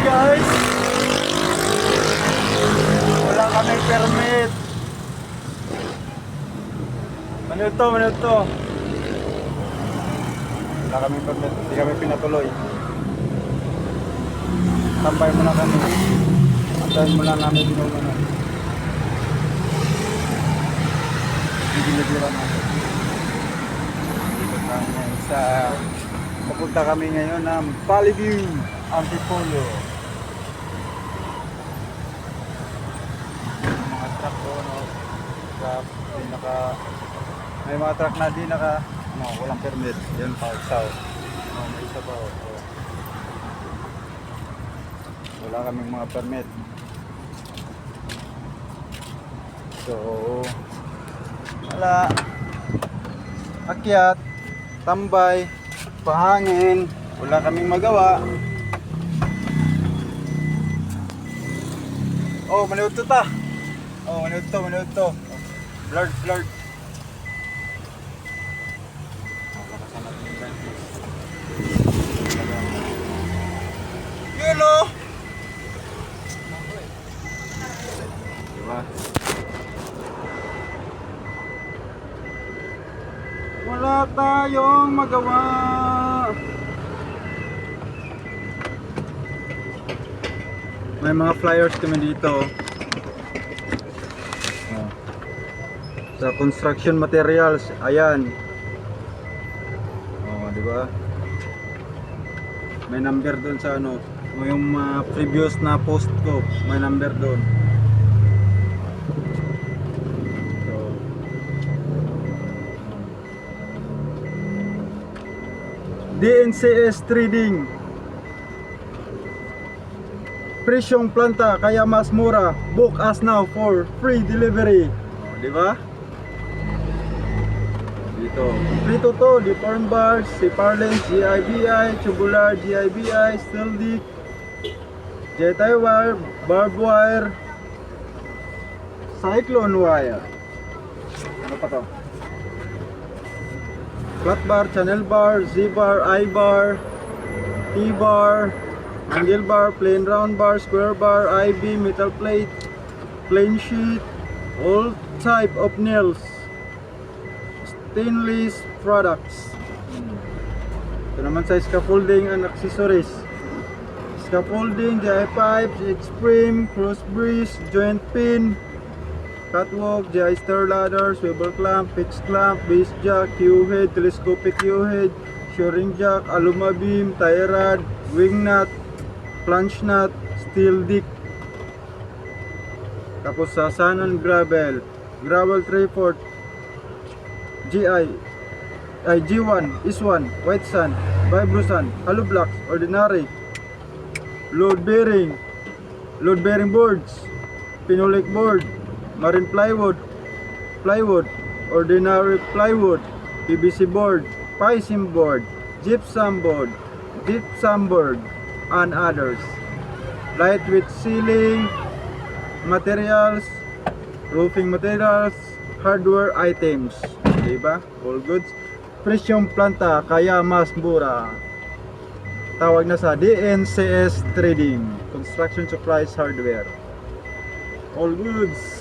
guys. Wala kami permit. Minuto. Wala kami permit, hindi kami pinatuloy. Tambay muna kami. Antayin muna namin yung ano. Gilid-gilan natin. Papunta kami ngayon ng Valley View, Antipolo. Mga truck doon, truck, may mga truck na di walang permit. Yan pa, south. May isa pa. Wala kaming mga permit. So, wala. Akyat, tambay, pahangin, wala kaming magawa. Oh, minuto ta. Oh, minuto. Blurred. Yun o. Diba? Wala tayong magawa. May mga flyers kami dito. Sa construction materials, ayan. Di ba? May number doon sa ano, yung previous na post ko, may number doon. DNCS Trading. Presyong planta kaya mas mura. Book us now for free delivery. Di ba? Dito. Dito to, deform bars, Parlance, GIBI, tubular, GIBI, steel dick, jetai wire, barbed wire, cyclone wire. Ano pa to? Flat bar, channel bar, Z-bar, I-bar, T-bar, angle bar, plain round bar, square bar, I-beam, metal plate, plain sheet, all type of nails, stainless products. Ito naman sa scaffolding and accessories. Scaffolding, GI pipes, X-frame, cross brace, joint pin, catwalk, GI stair ladder, swivel clamp, fixed clamp, base jack, Q-head, telescopic Q-head, shoring jack, aluma beam, tie rod, wing nut, plunge nut, steel dick. Tapos sa sand and gravel 3/4, G1, is1, white sand, vibro sand, hollow blocks, ordinary, load bearing boards, phenolic board, marine plywood, ordinary plywood, PVC board, Paisim board, gypsum board, and others. Lightweight ceiling materials, roofing materials, hardware items. Diba? All goods. Presyong planta kaya mas mura. Tawag na sa DNCS Trading, Construction Supplies Hardware. All goods.